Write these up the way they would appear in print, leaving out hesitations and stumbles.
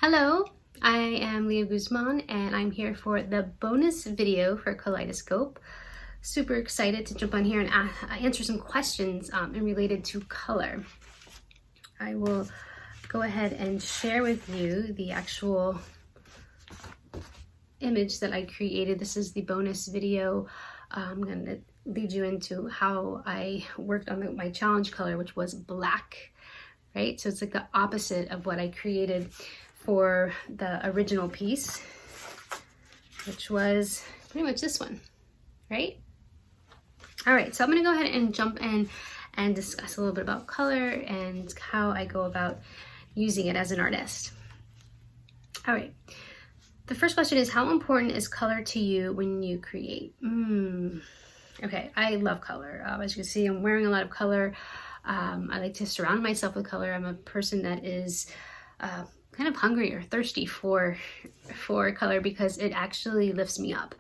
Hello, I am Leah Guzman and I'm here for the bonus video for Kaleidoscope. Super excited to jump on here and answer some questions related to color. I will go ahead and share with you the actual image that I created. This is the bonus video. I'm going to lead you into how I worked on my challenge color, which was black, right? So it's like the opposite of what I created for the original piece, which was pretty much this one, right? All right, so I'm gonna go ahead and jump in and discuss a little bit about color and how I go about using it as an artist. All right, the first question is, how important is color to you when you create? Okay, I love color. As you can see, I'm wearing a lot of color. I like to surround myself with color. I'm a person that is kind of hungry or thirsty for color because it actually lifts me up.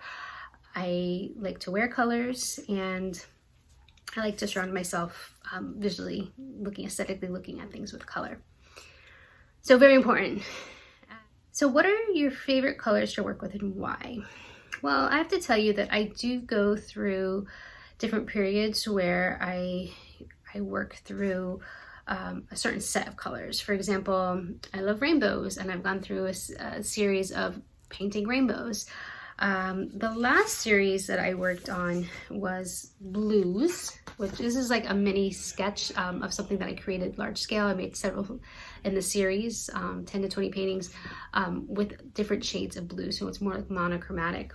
I like to wear colors and I like to surround myself visually aesthetically looking at things with color. So very important. So what are your favorite colors to work with and why? Well, I have to tell you that I do go through different periods where I work through a certain set of colors. For example, I love rainbows and I've gone through a series of painting rainbows. The last series that I worked on was blues, which this is like a mini sketch of something that I created large scale. I made several in the series, 10 to 20 paintings with different shades of blue, so it's more like monochromatic.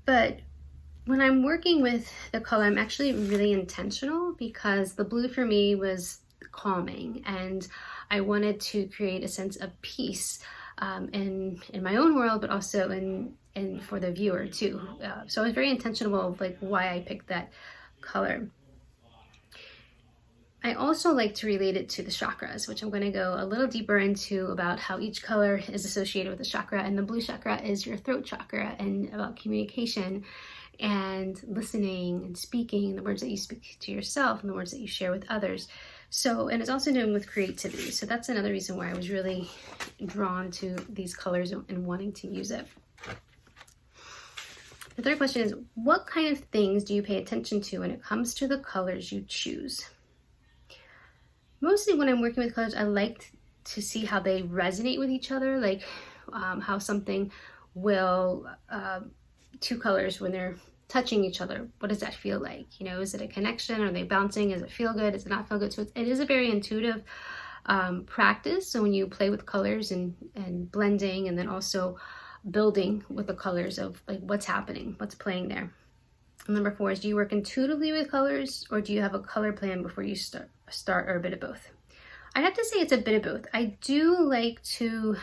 But when I'm working with the color, I'm actually really intentional because the blue for me was calming and I wanted to create a sense of peace in my own world, but also in for the viewer too. So I was very intentional of like why I picked that color. I also like to relate it to the chakras, which I'm going to go a little deeper into about how each color is associated with a chakra. And the blue chakra is your throat chakra and about communication and listening and speaking, the words that you speak to yourself and the words that you share with others. So, and it's also doing with creativity. So that's another reason why I was really drawn to these colors and wanting to use it. The third question is, what kind of things do you pay attention to when it comes to the colors you choose? Mostly when I'm working with colors, I like to see how they resonate with each other, like how something will, two colors when they're touching each other, what does that feel like? You know, is it a connection? Are they bouncing? Does it feel good? Does it not feel good? So it is a very intuitive practice. So when you play with colors and blending and then also building with the colors of like what's happening, what's playing there. And number 4 is, do you work intuitively with colors or do you have a color plan before you start or a bit of both? I'd have to say it's a bit of both. I do like to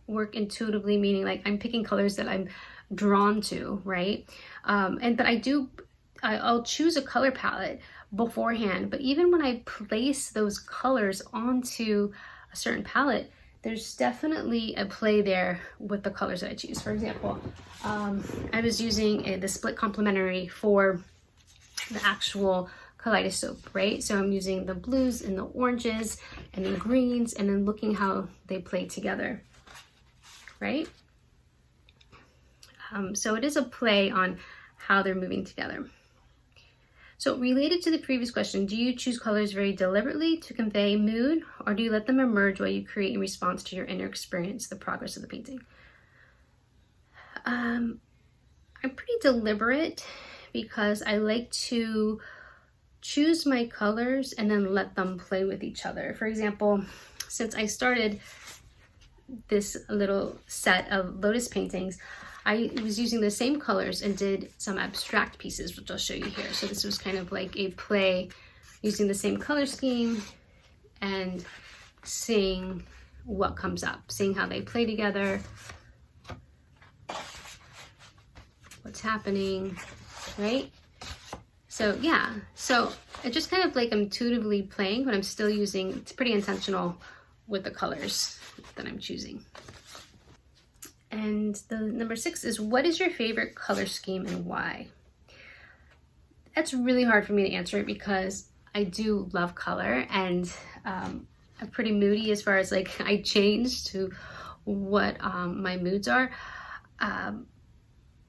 work intuitively, meaning like I'm picking colors that I'm drawn to, right? But I'll choose a color palette beforehand, but even when I place those colors onto a certain palette, there's definitely a play there with the colors that I choose. For example, I was using the split complementary for the actual kaleidoscope, right? So I'm using the blues and the oranges and the greens and then looking how they play together, right? So it is a play on how they're moving together. So related to the previous question, do you choose colors very deliberately to convey mood, or do you let them emerge while you create in response to your inner experience, the progress of the painting? I'm pretty deliberate because I like to choose my colors and then let them play with each other. For example, since I started this little set of Lotus paintings, I was using the same colors and did some abstract pieces, which I'll show you here. So this was kind of like a play using the same color scheme and seeing what comes up, seeing how they play together, what's happening, right? So yeah, so I just kind of like intuitively playing, but I'm still using, it's pretty intentional with the colors that I'm choosing. And the number 6 is, what is your favorite color scheme and why? That's really hard for me to answer because I do love color and pretty moody as far as like I changed to what my moods are.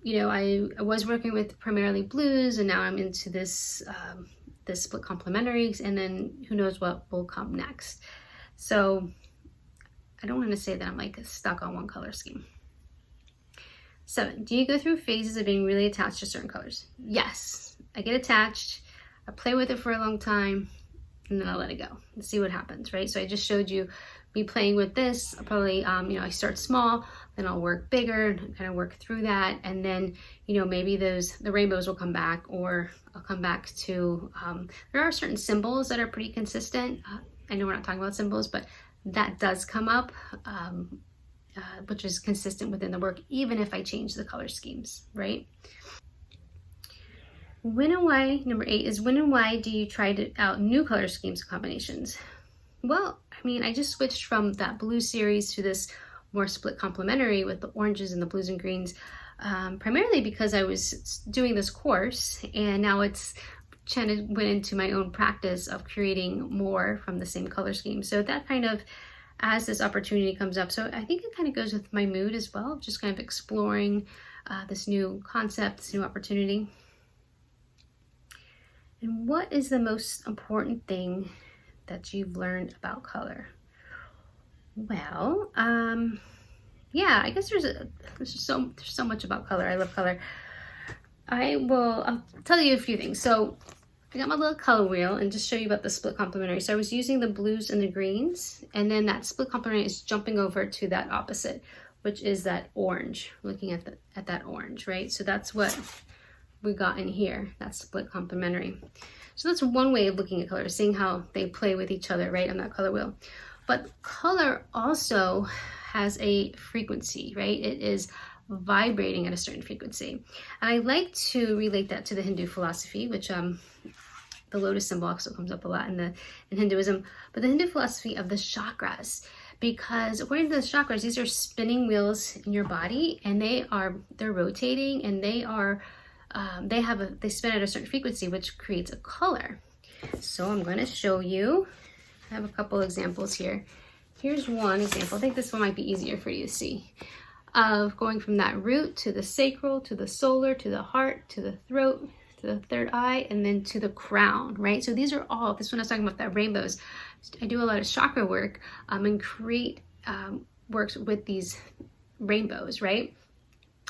You know, I was working with primarily blues, and now I'm into this this split complementaries, and then who knows what will come next. So I don't want to say that I'm like stuck on one color scheme. 7, do you go through phases of being really attached to certain colors? Yes, I get attached, I play with it for a long time, and then I'll let it go and see what happens, right? So I just showed you me playing with this. I'll probably, you know, I start small, then I'll work bigger, kind of work through that, and then, you know, maybe the rainbows will come back, or I'll come back to, there are certain symbols that are pretty consistent. I know we're not talking about symbols, but that does come up, which is consistent within the work, even if I change the color schemes, right? When and why, number 8 is when and why do you try out new color schemes combinations? Well, I mean, I just switched from that blue series to this more split complementary with the oranges and the blues and greens, primarily because I was doing this course, and now it's kind of went into my own practice of creating more from the same color scheme. So that kind of, as this opportunity comes up, so I think it kind of goes with my mood as well, just kind of exploring this new concept, this new opportunity. And what is the most important thing that you've learned about color? Well, yeah, I guess there's so much about color. I love color. I'll tell you a few things. So I got my little color wheel and just show you about the split complementary. So I was using the blues and the greens, and then that split complementary is jumping over to that opposite, which is that orange, looking at that orange, right? So that's what we got in here, that split complementary. So that's one way of looking at color, seeing how they play with each other, right, on that color wheel. But color also has a frequency, right? It is vibrating at a certain frequency. And I like to relate that to the Hindu philosophy, which the Lotus symbol also comes up a lot in Hinduism, but the Hindu philosophy of the chakras, because according to the chakras, these are spinning wheels in your body, and they're rotating, and they spin at a certain frequency, which creates a color. So I'm going to show you. I have a couple examples here. Here's one example. I think this one might be easier for you to see, of going from that root to the sacral, to the solar, to the heart, to the throat, to the third eye, and then to the crown, right? So these are all, this one I was talking about, that rainbows. I do a lot of chakra work and create works with these rainbows, right?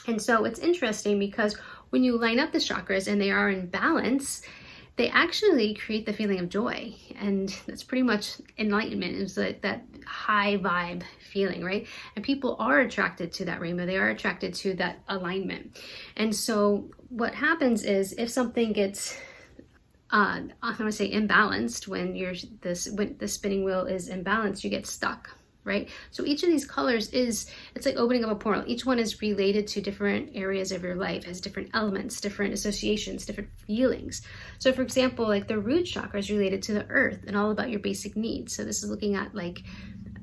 And so it's interesting because when you line up the chakras and they are in balance, they actually create the feeling of joy. And that's pretty much enlightenment. It's like that high vibe feeling, right? And people are attracted to that rainbow. They are attracted to that alignment. And so what happens is if something gets, I'm going to say imbalanced, when the spinning wheel is imbalanced, you get stuck. Right? So each of these colors it's like opening up a portal. Each one is related to different areas of your life, has different elements, different associations, different feelings. So for example, like the root chakra is related to the earth and all about your basic needs. So this is looking at like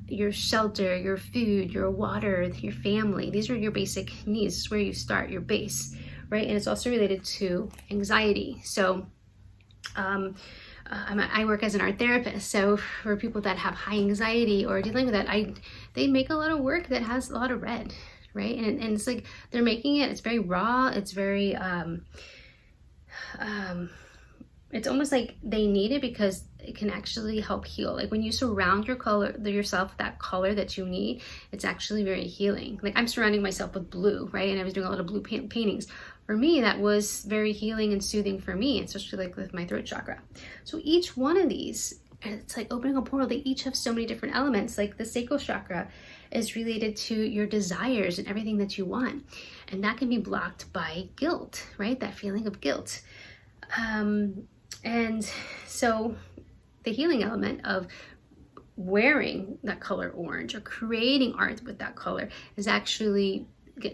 your shelter, your food, your water, your family. These are your basic needs. This is where you start, your base, right? And it's also related to anxiety. So I work as an art therapist, so for people that have high anxiety or dealing with that, they make a lot of work that has a lot of red, right? And it's like they're making it, it's very raw, it's very, it's almost like they need it because it can actually help heal. Like when you surround yourself with that color that you need, it's actually very healing. Like I'm surrounding myself with blue, right? And I was doing a lot of blue paintings. For me, that was very healing and soothing for me, especially like with my throat chakra. So each one of these, it's like opening a portal. They each have so many different elements. Like the sacral chakra is related to your desires and everything that you want. And that can be blocked by guilt, right? That feeling of guilt. And so the healing element of wearing that color orange or creating art with that color is actually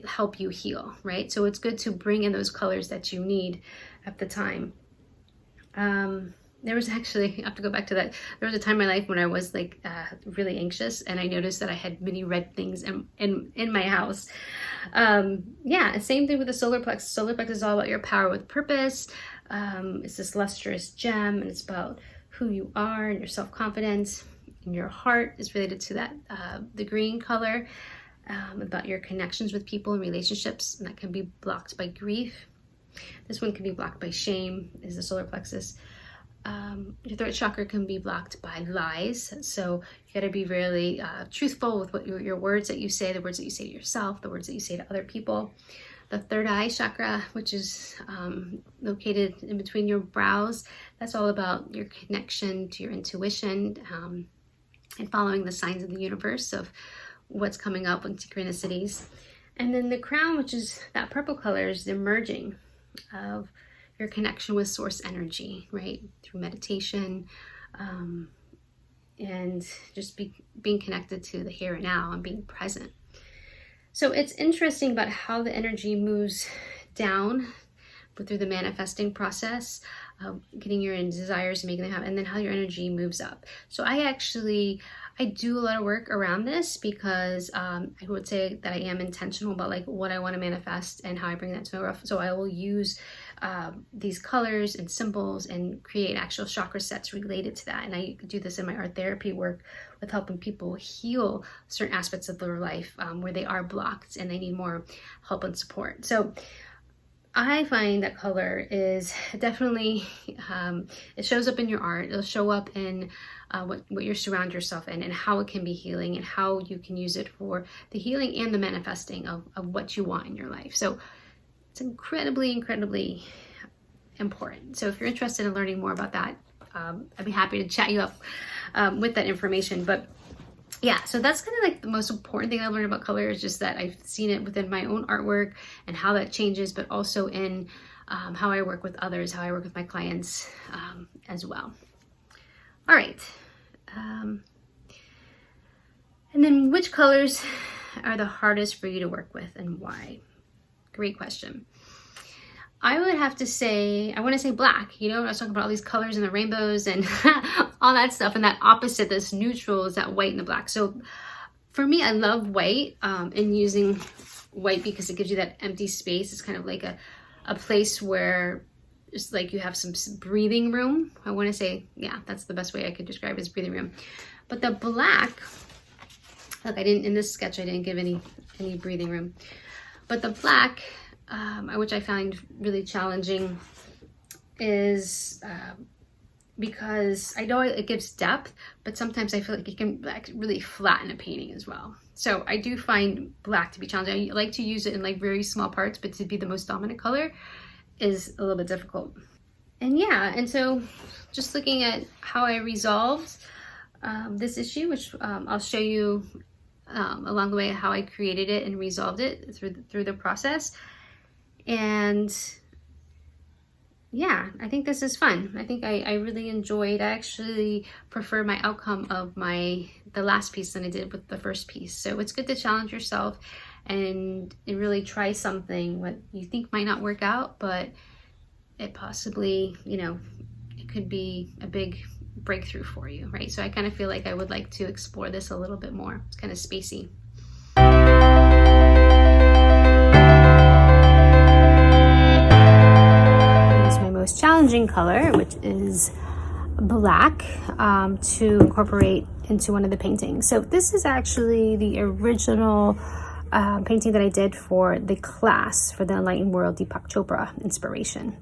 help you heal, right? So it's good to bring in those colors that you need at the time. There was actually, I have to go back to that. There was a time in my life when I was like really anxious, and I noticed that I had many red things in my house. Yeah, same thing with the solar plexus. Solar plexus is all about your power with purpose. It's this lustrous gem, and it's about who you are and your self-confidence. in your heart is related to that, the green color, about your connections with people and relationships, and that can be blocked by grief. This one can be blocked by shame, is the solar plexus. Your throat chakra can be blocked by lies. So you got to be really truthful with what your words that you say, the words that you say to yourself, the words that you say to other people. The third eye chakra, which is located in between your brows, that's all about your connection to your intuition, and following the signs of the universe of what's coming up in synchronicities. And then the crown, which is that purple color, is the merging of your connection with source energy, right? Through meditation, and just being connected to the here and now and being present. So it's interesting about how the energy moves down through the manifesting process, getting your desires and making them happen, and then how your energy moves up. So I do a lot of work around this because I would say that I am intentional about like what I want to manifest and how I bring that to my life. So I will use these colors and symbols and create actual chakra sets related to that. And I do this in my art therapy work with helping people heal certain aspects of their life where they are blocked and they need more help and support. So I find that color is definitely, it shows up in your art. It'll show up in what you surround yourself in, and how it can be healing, and how you can use it for the healing and the manifesting of what you want in your life. So it's incredibly, incredibly important. So if you're interested in learning more about that, I'd be happy to chat you up with that information. But yeah, so that's kind of like the most important thing I learned about color, is just that I've seen it within my own artwork and how that changes, but also in how I work with others, how I work with my clients as well. All right. And then which colors are the hardest for you to work with and why? Great question. I would have to say, I want to say black. You know, I was talking about all these colors and the rainbows and all that stuff, and that opposite, this neutral, is that white and the black. So for me, I love white, and using white because it gives you that empty space. It's kind of like a place where just like you have some breathing room. I want to say, yeah, that's the best way I could describe it, is breathing room. But the black, look, in this sketch, I didn't give any breathing room. But the black, which I find really challenging, is because I know it gives depth, but sometimes I feel like it can really flatten a painting as well. So I do find black to be challenging. I like to use it in like very small parts, but to be the most dominant color is a little bit difficult. And yeah, and so just looking at how I resolved this issue, which I'll show you along the way how I created it and resolved it through the process. And yeah, I think this is fun. I think I really enjoyed. I actually prefer my outcome of the last piece than I did with the first piece. So it's good to challenge yourself and really try something what you think might not work out, but it possibly, you know, it could be a big breakthrough for you, right? So I kind of feel like I would like to explore this a little bit more. It's kind of spacey. Here's my most challenging color, which is black, to incorporate into one of the paintings. So this is actually the original painting that I did for the class for the Enlightened World Deepak Chopra inspiration.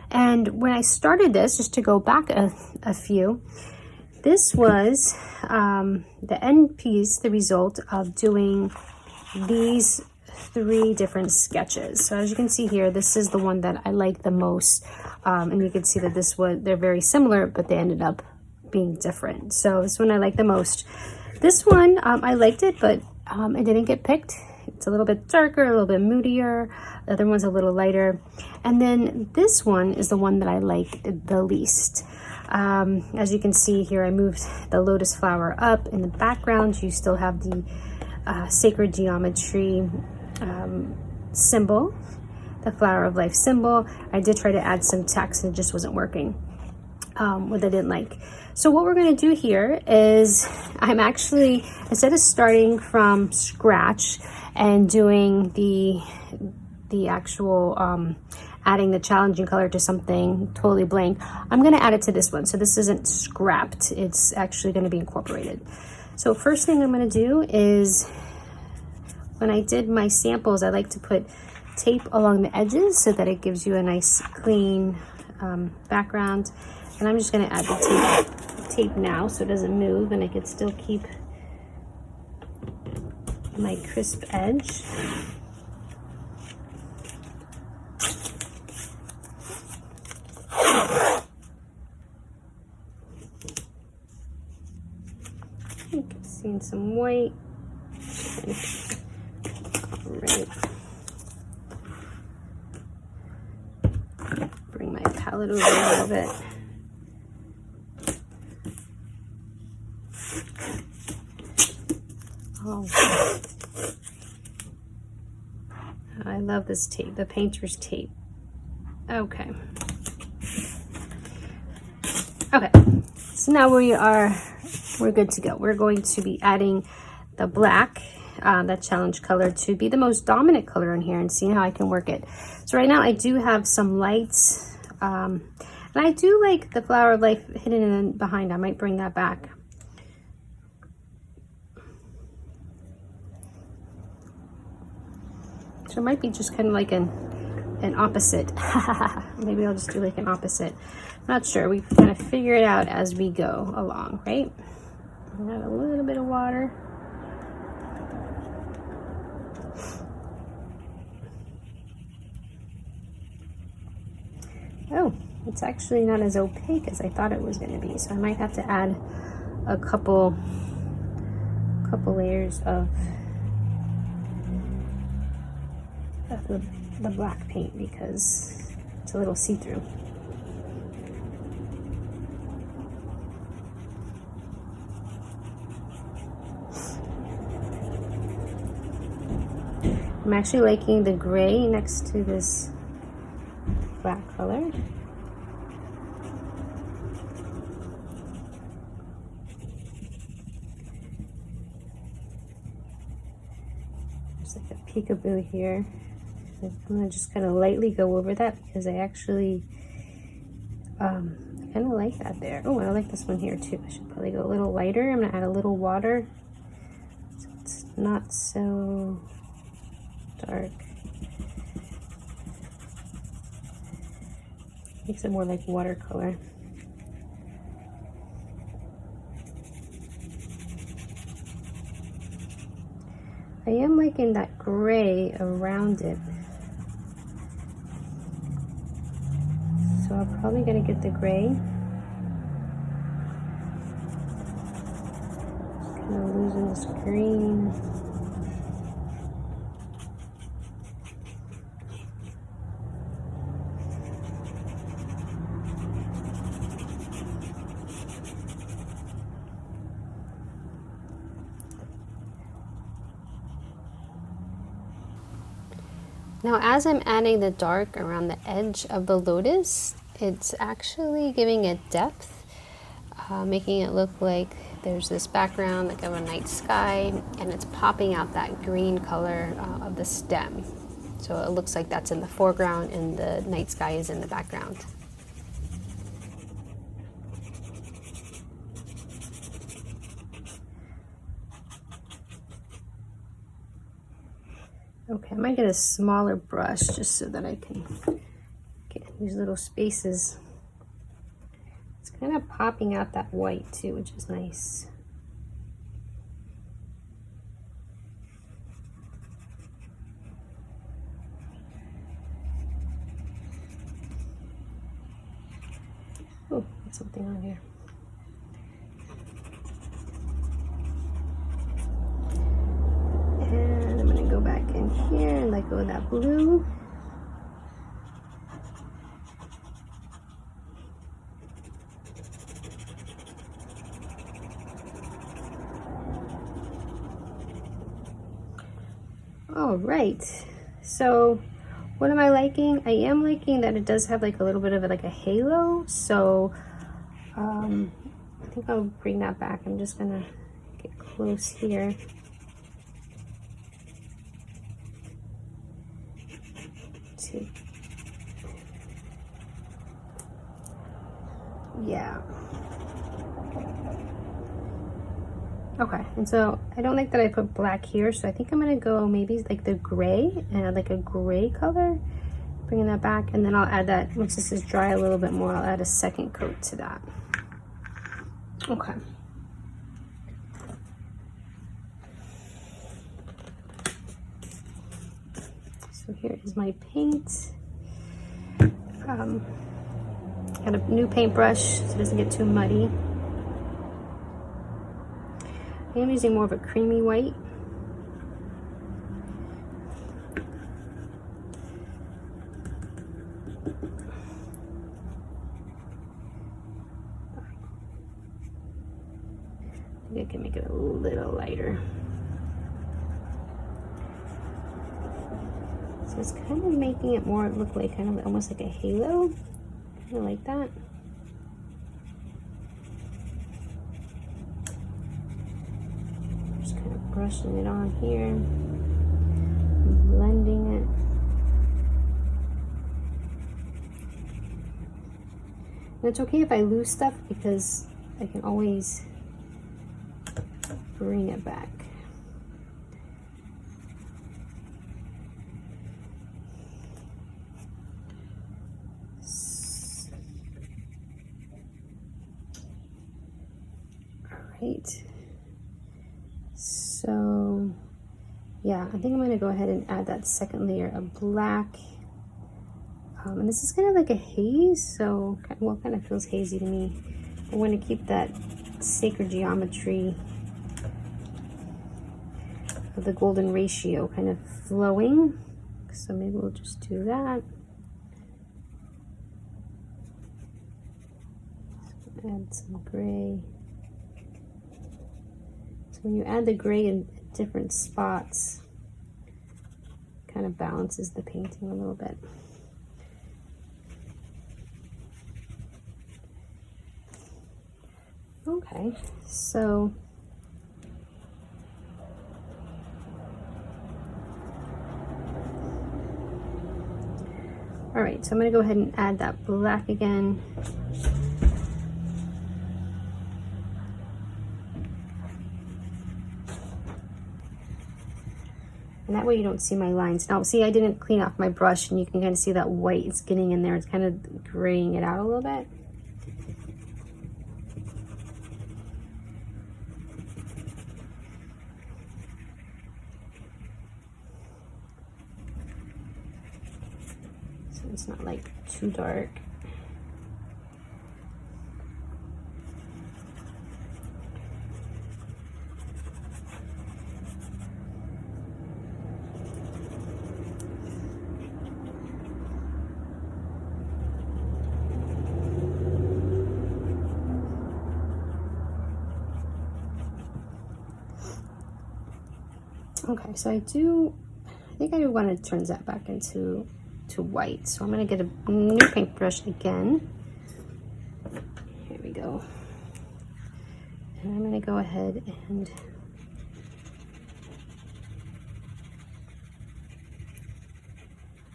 And when I started this, just to go back a few, this was the end piece, the result of doing these 3 different sketches. So as you can see here, this is the one that I like the most. And you can see that they're very similar, but they ended up being different. So this one I like the most. This one, I liked it, but it didn't get picked. It's a little bit darker, a little bit moodier. The other one's a little lighter. And then this one is the one that I like the least. As you can see here, I moved the lotus flower up. In the background, you still have the sacred geometry symbol, the flower of life symbol. I did try to add some text and it just wasn't working, what I didn't like. So what we're going to do here is I'm actually, instead of starting from scratch and doing the actual adding the challenging color to something totally blank, I'm going to add it to this one. So this isn't scrapped, it's actually going to be incorporated. So first thing I'm going to do is, when I did my samples, I like to put tape along the edges so that it gives you a nice clean background. And I'm just going to add the tape now so it doesn't move and I can still keep my crisp edge. Seeing some white. All right. Bring my palette over a little bit. Oh, I love this tape, the painter's tape. Okay. Okay, so now we're good to go. We're going to be adding the black, that challenge color, to be the most dominant color in here and seeing how I can work it. So right now I do have some lights, and I do like the Flower of Life hidden in behind. I might bring that back. So it might be just kind of like an opposite. Maybe I'll just do like an opposite. I'm not sure. We kind of figure it out as we go along, right? Add a little bit of water. Oh, it's actually not as opaque as I thought it was going to be. So I might have to add a couple layers of the black paint because it's a little see-through. I'm actually liking the gray next to this black color. There's like a peekaboo here. I'm gonna just kind of lightly go over that because I actually kind of like that there. Oh, I like this one here too. I should probably go a little lighter. I'm gonna add a little water so it's not so dark. Makes it more like watercolor. I am liking that gray around it. So I'm probably gonna get the gray. Just kind of losing this green. Now, as I'm adding the dark around the edge of the lotus, it's actually giving it depth, making it look like there's this background like of a night sky, and it's popping out that green color of the stem. So it looks like that's in the foreground and the night sky is in the background. Okay, I might get a smaller brush just so that I can get these little spaces. It's kind of popping out that white too, which is nice. Oh, there's something on here. And I'm gonna go back in here and let go of that blue. All right, so what am I liking? I am liking that it does have like a little bit of like a halo. So I think I'll bring that back. I'm just gonna get close here. see. Yeah. Okay, and so I don't like that I put black here, so I think I'm gonna go maybe like the gray and add like a gray color, bringing that back, and then I'll add that, once this is dry a little bit more, I'll add a second coat to that. Okay. So here is my paint. Got a new paintbrush so it doesn't get too muddy. I'm using more of a creamy white. I think I can make it a little lighter. So it's kind of making it more look like kind of almost like a halo. Kind of like that. Just kind of brushing it on here, blending it. And it's okay if I lose stuff because I can always bring it back. Right. So yeah, I think I'm gonna go ahead and add that second layer of black. And this is kind of like a haze, so well, kind of feels hazy to me. I want to keep that sacred geometry of the golden ratio kind of flowing. So maybe we'll just do that. Add some gray. So when you add the gray in different spots, it kind of balances the painting a little bit. Okay, so all right, so I'm gonna go ahead and add that black again. And that way you don't see my lines. Now, see, I didn't clean off my brush, and you can kind of see that white is getting in there. It's kind of graying it out a little bit. So it's not like too dark. Okay, so I think I do want to turn that back into white. So I'm going to get a new paintbrush again. Here we go. And I'm going to go ahead and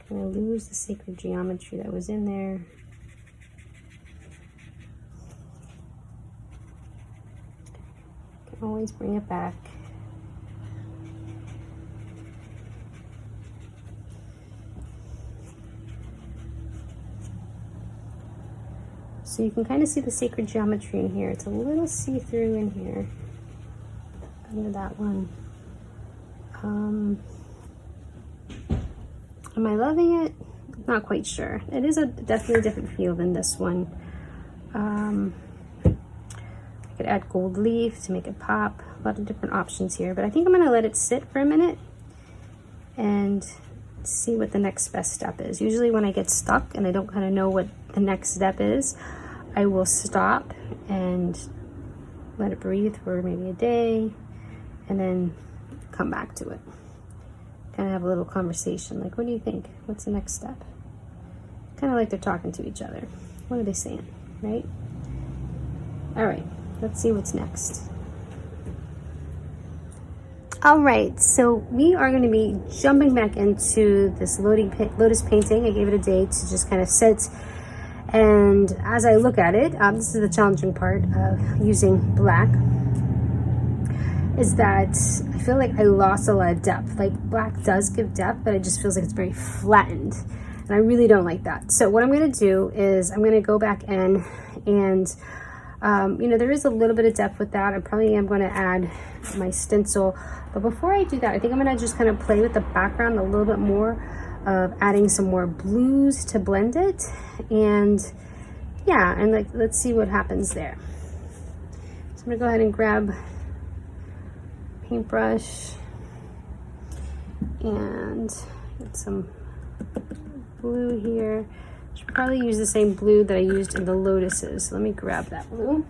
kind of lose the sacred geometry that was in there. Can always bring it back. So you can kind of see the sacred geometry in here. It's a little see-through in here, under that one. Am I loving it? Not quite sure. It is definitely a different feel than this one. I could add gold leaf to make it pop. A lot of different options here, but I think I'm gonna let it sit for a minute and see what the next best step is. Usually when I get stuck and I don't kind of know what the next step is, I will stop and let it breathe for maybe a day and then come back to it. Kind of have a little conversation, like, what do you think? What's the next step? Kind of like they're talking to each other. What are they saying, right? All right, let's see what's next. All right, so we are going to be jumping back into this Lotus painting. I gave it a day to just kind of sit. And as I look at it, this is the challenging part of using black, is that I feel like I lost a lot of depth. Like black does give depth, but it just feels like it's very flattened. And I really don't like that. So what I'm going to do is I'm going to go back in and, you know, there is a little bit of depth with that. I probably am going to add my stencil. But before I do that, I think I'm going to just kind of play with the background a little bit more, of adding some more blues to blend it. And yeah, and like, let's see what happens there. So I'm going to go ahead and grab paintbrush and get some blue here. Should probably use the same blue that I used in the Lotuses. So let me grab that blue.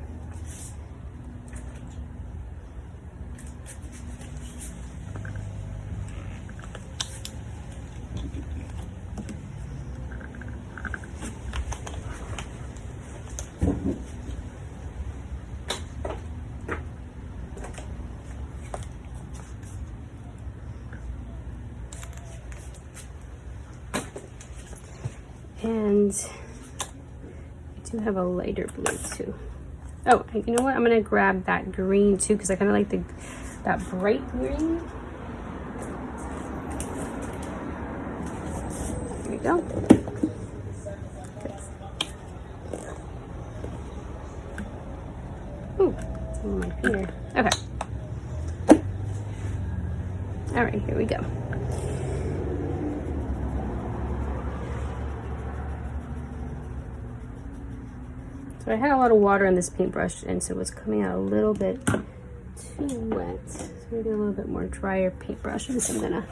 And I do have a lighter blue too. Oh, you know what? I'm gonna grab that green too, because I kind of like that bright green. There we go. Ooh, it's on my finger. Okay. All right, here we go. So I had a lot of water on this paintbrush, and so it was coming out a little bit too wet. So maybe a little bit more drier paintbrush. And so I'm gonna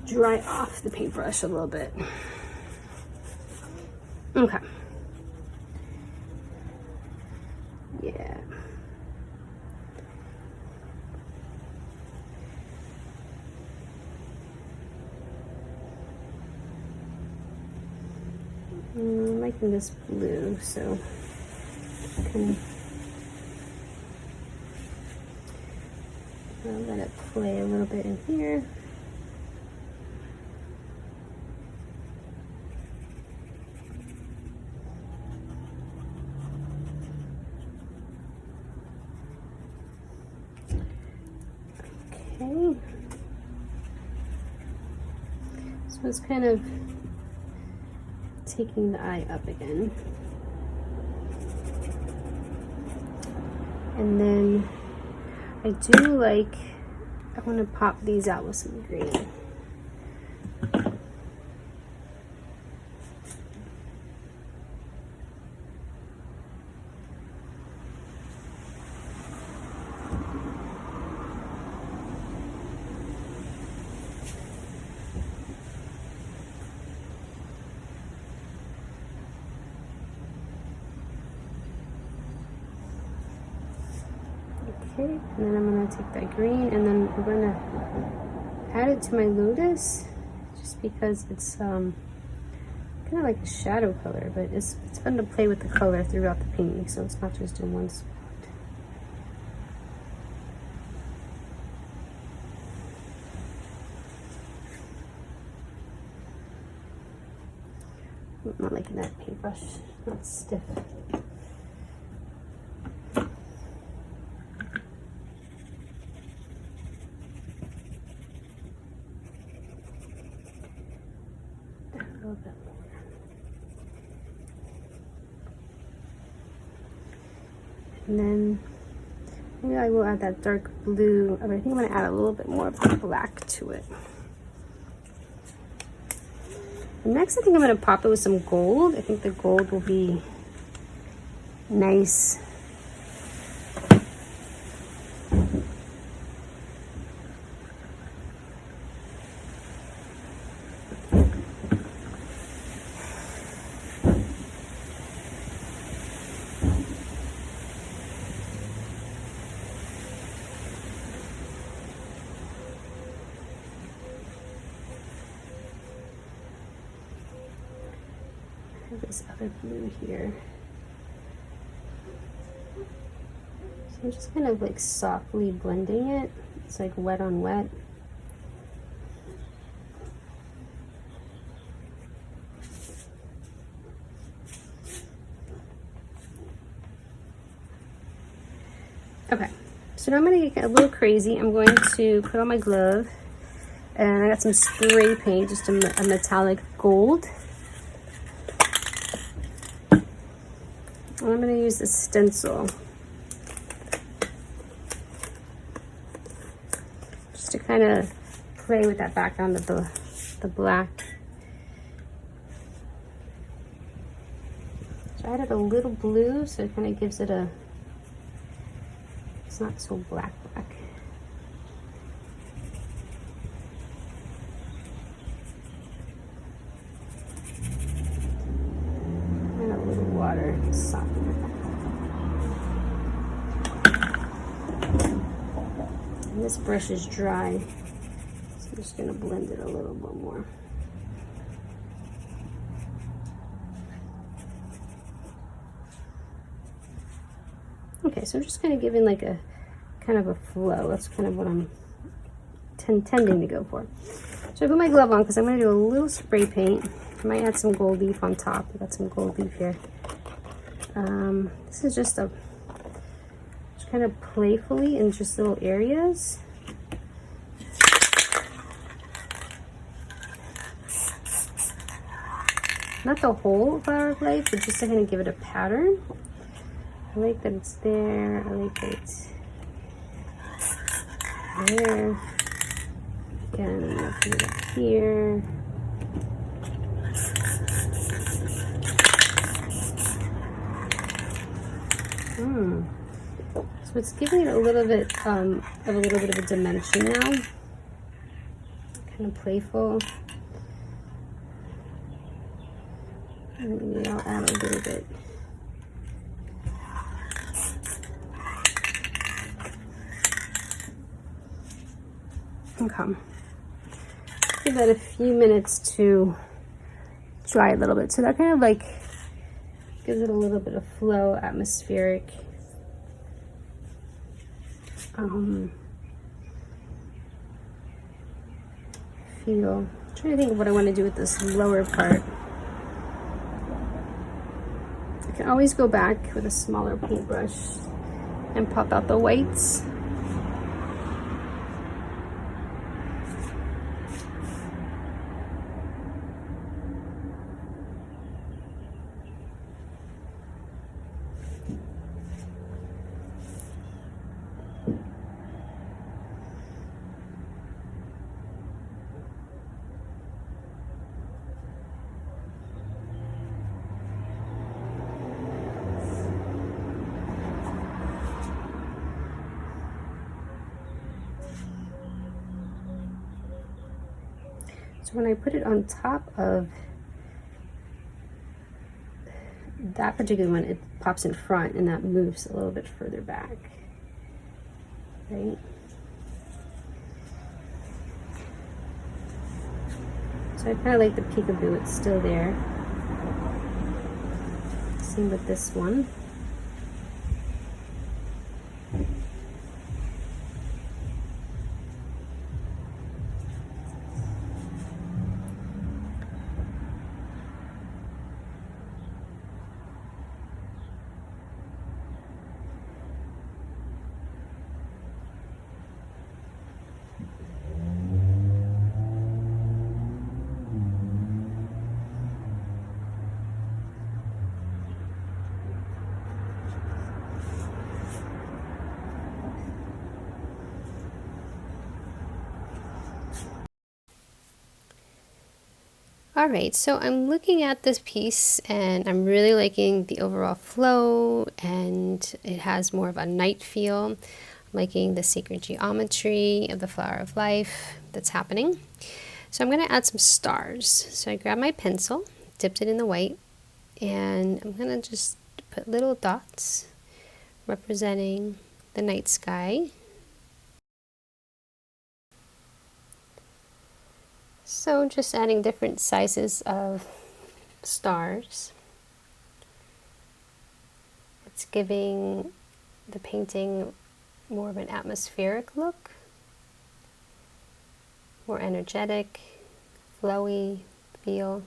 dry off the paintbrush a little bit. Okay. Yeah. I'm liking this blue, so kind of I'll let it play a little bit in here. Okay. So it's kind of taking the eye up again. And then I do like, I want to pop these out with some green. Okay, and then I'm going to take that green and then we're going to add it to my Lotus, just because it's kind of like a shadow color, but it's fun to play with the color throughout the painting, so it's not just in one spot. I'm not liking that paintbrush, not stiff. A little bit more. And then maybe I will add that dark blue, but I think I'm going to add a little bit more of the black to it. And next I think I'm going to pop it with some gold. I think the gold will be nice. This other blue here. So I'm just kind of like softly blending it. It's like wet on wet. Okay, so now I'm going to get a little crazy. I'm going to put on my glove, and I got some spray paint, just a metallic gold. And I'm going to use the stencil just to kind of play with that background of the black. So I added a little blue, so it kind of gives it a, it's not so black. And a little water to soften it. And this brush is dry, so I'm just going to blend it a little bit more. Okay, so I'm just kind of giving like a kind of a flow. That's kind of what I'm tending to go for. So I put my glove on because I'm going to do a little spray paint. I might add some gold leaf on top. I got some gold leaf here. This is just kind of playfully in just little areas. Not the whole flower of life, but just to kind of give it a pattern. I like that it's there. I like that it's there. Again, I'm gonna put it up here. So it's giving it a little bit of a dimension now. Kind of playful. And maybe I'll add a little bit. Okay. Give that a few minutes to dry a little bit. So that kind of like gives it a little bit of flow, atmospheric. Feel. I'm trying to think of what I want to do with this lower part. I can always go back with a smaller paintbrush and pop out the whites. So when I put it on top of that particular one, it pops in front and that moves a little bit further back, right? So I kind of like the peekaboo, it's still there. Same with this one. All right, so I'm looking at this piece and I'm really liking the overall flow, and it has more of a night feel. I'm liking the sacred geometry of the flower of life that's happening. So I'm going to add some stars. So I grabbed my pencil, dipped it in the white, and I'm going to just put little dots representing the night sky. So just adding different sizes of stars. It's giving the painting more of an atmospheric look, more energetic, flowy feel.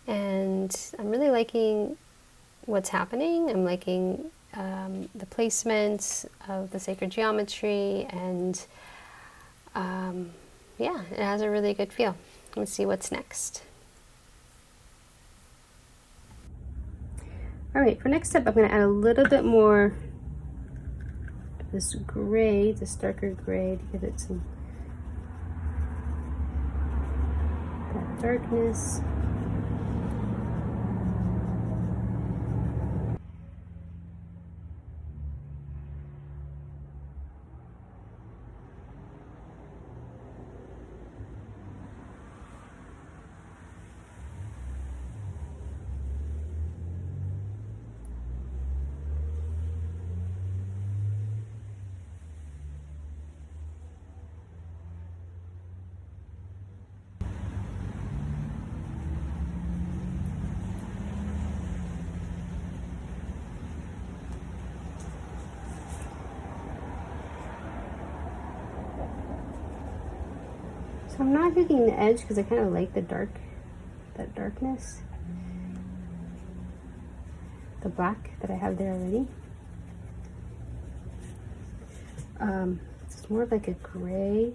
And I'm really liking what's happening. I'm liking the placement of the sacred geometry, and yeah, it has a really good feel. Let's see what's next. All right, for next step, I'm going to add a little bit more of this gray, this darker gray, to give it some that darkness. So I'm not hitting the edge because I kind of like the that darkness, the black that I have there already. It's more of like a gray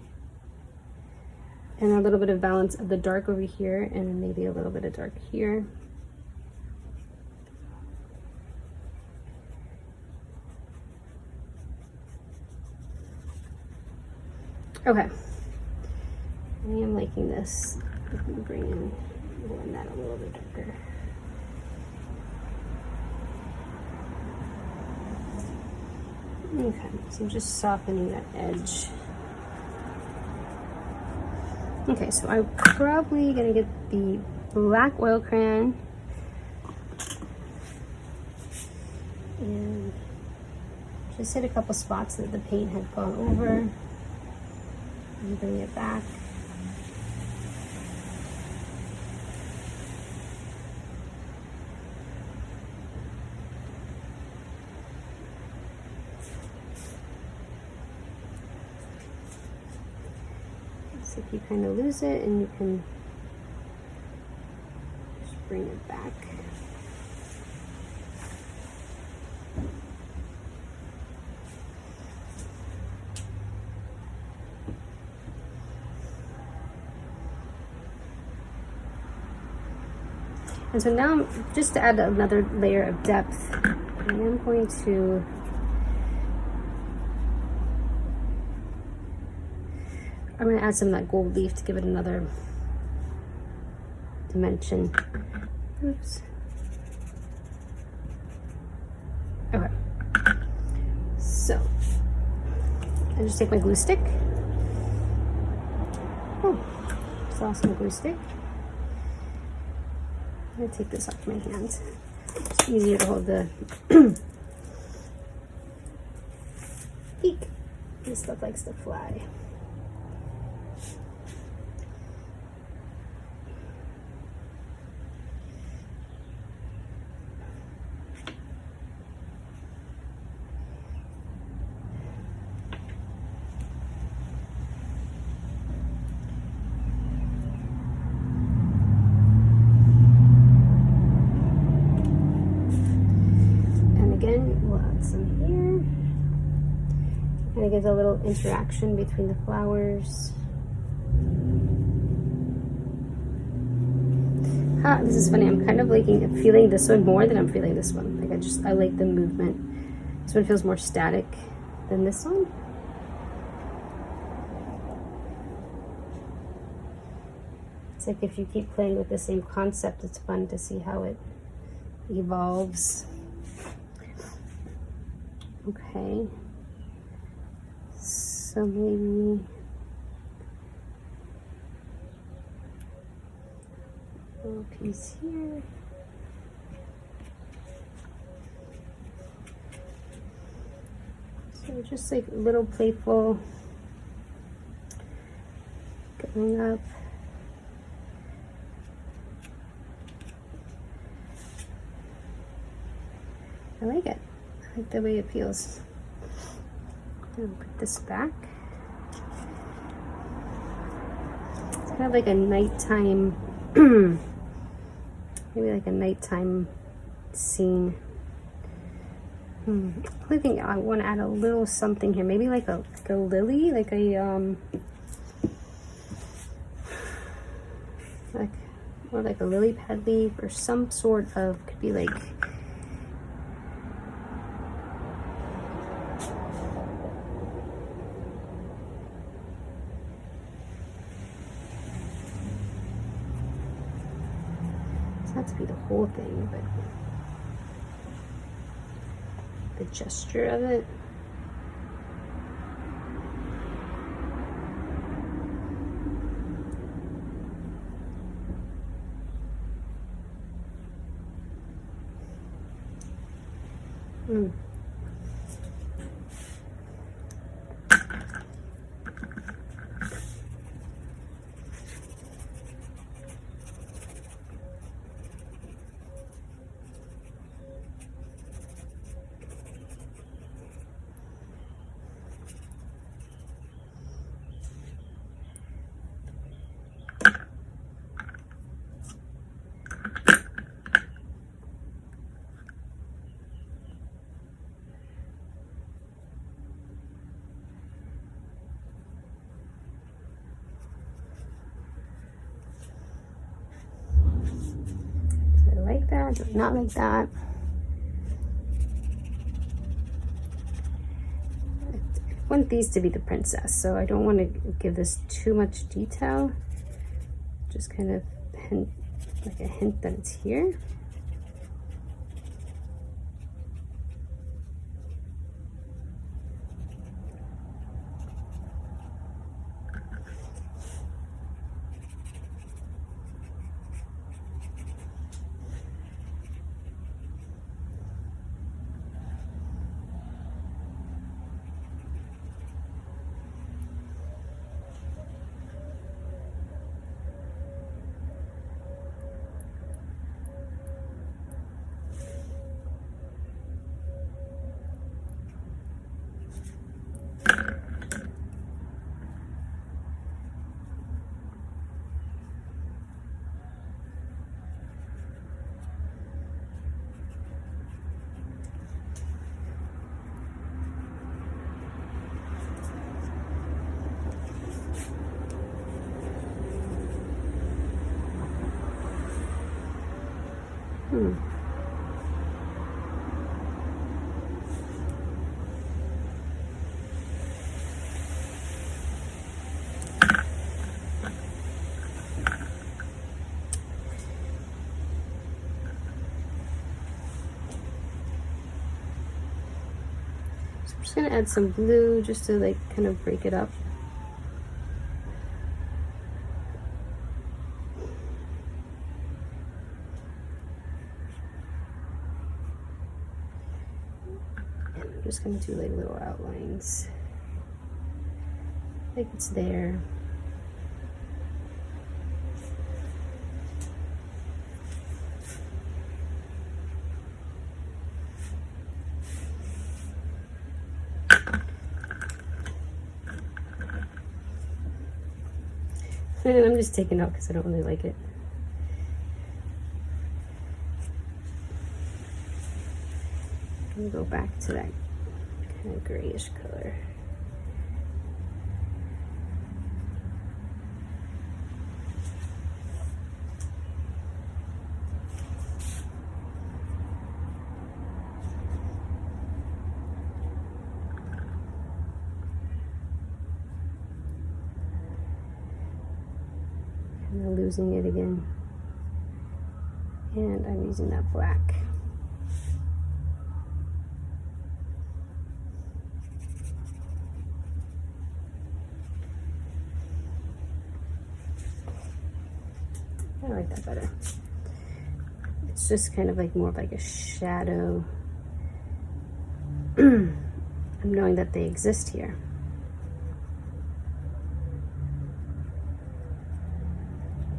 and a little bit of balance of the dark over here, and then maybe a little bit of dark here. Okay. I am liking this. I'm going to blend that a little bit darker. Okay, so I'm just softening that edge. Okay, so I'm probably going to get the black oil crayon and just hit a couple spots that the paint had gone over and bring it back. So if you kind of lose it, and you can just bring it back. And so now, just to add another layer of depth, I am going to add some of that gold leaf to give it another dimension. Oops. Okay. So, I just take my glue stick. Oh, just lost my glue stick. I'm gonna take this off my hands. It's easier to hold the peak. This stuff likes to fly. Kind of gives a little interaction between the flowers. This is funny. I'm kind of feeling this one more than I'm feeling this one. Like I like the movement. This one feels more static than this one. It's like if you keep playing with the same concept, it's fun to see how it evolves. Okay. So maybe a little piece here. So just like a little playful going up. I like it. I like the way it feels. I'm gonna put this back. It's kind of like a nighttime, maybe like a nighttime scene. I think I want to add a little something here, maybe like a lily, like a or like a lily pad leaf, or some sort of, could be like, it's not to be the whole thing, but the gesture of it. Like that, or not like that. I want these to be the princess, so I don't want to give this too much detail. Just kind of hint, like a hint that it's here. So I'm just gonna add some blue just to like kind of break it up. I'm just gonna do like little outlines, like it's there. And I'm just taking it out because I don't really like it. I'm gonna go back to that kind of grayish color. Kind of losing it again. And I'm using that black. I like that better. It's just kind of like more of like a shadow. I'm knowing that they exist here.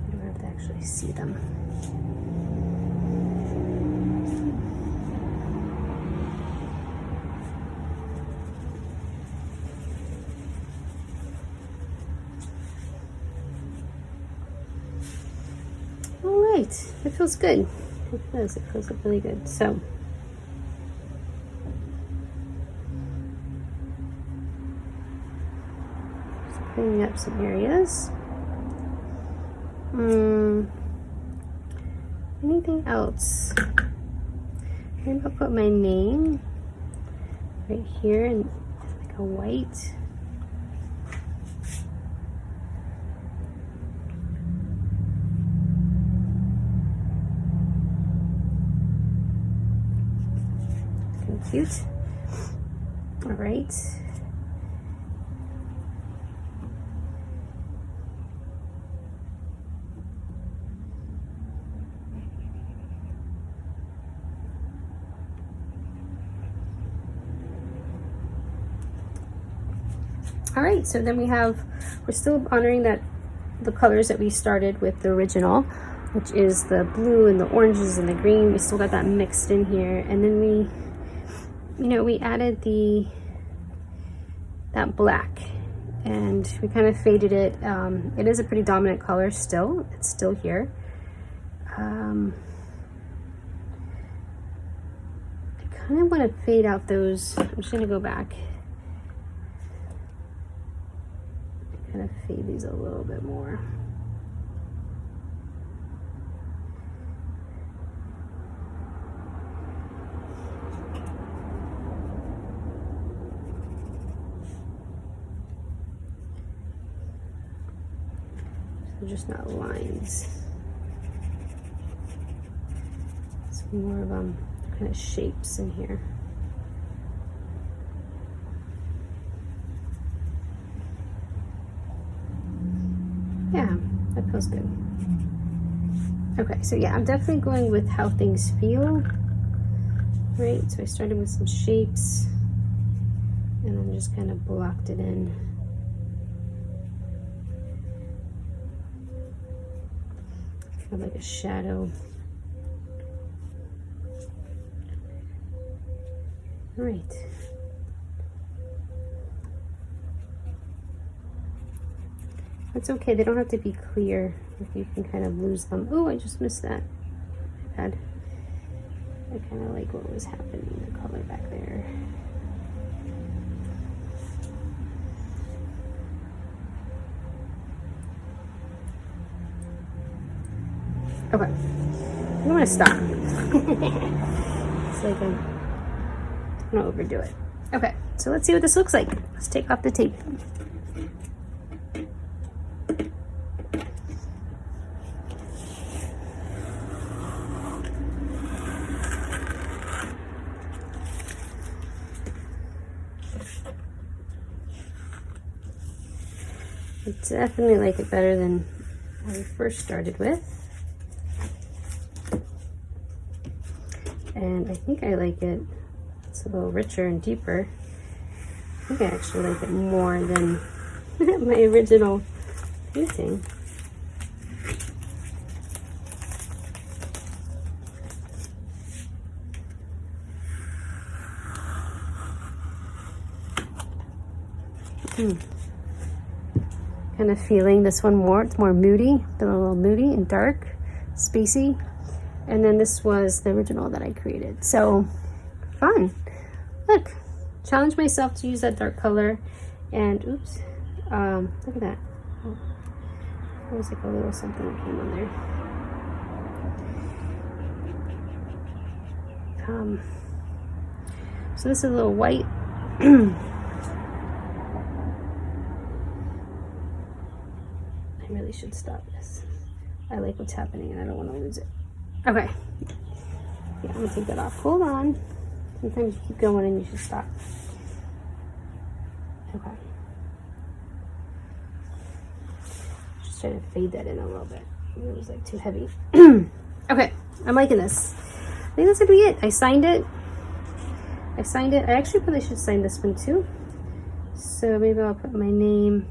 I don't have to actually see them. right, it feels good. It does, it feels really good. So just cleaning up some areas. Anything else? Maybe I'll put my name right here and like a white. Cute. All right. All right, so then we're still honoring the colors that we started with the original, which is the blue and the oranges and the green. We still got that mixed in here. And then we added that black, and we kind of faded it. It is a pretty dominant color still. It's still here. I kind of want to fade out those. I'm just gonna go back. Kind of fade these a little bit more. So just not lines. It's more of kind of shapes in here. Yeah, that feels good. Okay, so yeah, I'm definitely going with how things feel. Right, so I started with some shapes and then just kind of blocked it in. Kind of like a shadow. All right. It's okay, they don't have to be clear if you can kind of lose them. Oh, I just missed that. I kind of like what was happening, the color back there. Okay, I'm gonna stop. It's like I'm gonna overdo it. Okay, so let's see what this looks like. Let's take off the tape. I definitely like it better than what we first started with. And I think I like it, it's a little richer and deeper. I think I actually like it more than my original painting. Kind of feeling this one more. It's more moody, a little moody and dark, spacey. And then this was the original that I created. So fun. Look, challenge myself to use that dark color. And oops, look at that. Oh, there was like a little something that came on there. So this is a little white. I really should stop this. I like what's happening and I don't want to lose it. Okay. Yeah, I'm gonna take that off. Hold on. Sometimes you keep going and you should stop. Okay. Just trying to fade that in a little bit. It was like too heavy. Okay, I'm liking this. I think that's gonna be it. I signed it. I actually probably should sign this one too. So maybe I'll put my name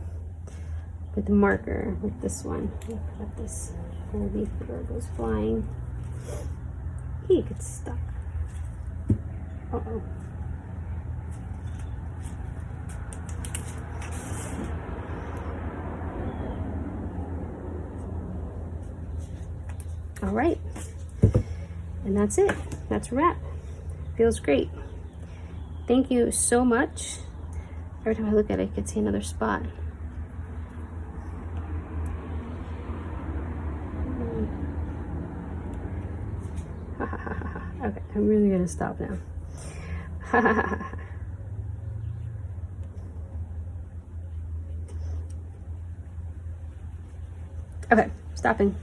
with the marker with this one. I'll put up this whole leaf before it goes flying. He gets stuck. Uh-oh. All right, and that's it. That's a wrap. Feels great. Thank you so much. Every time I look at it, I can see another spot. Okay, I'm really gonna stop now. Okay, stopping.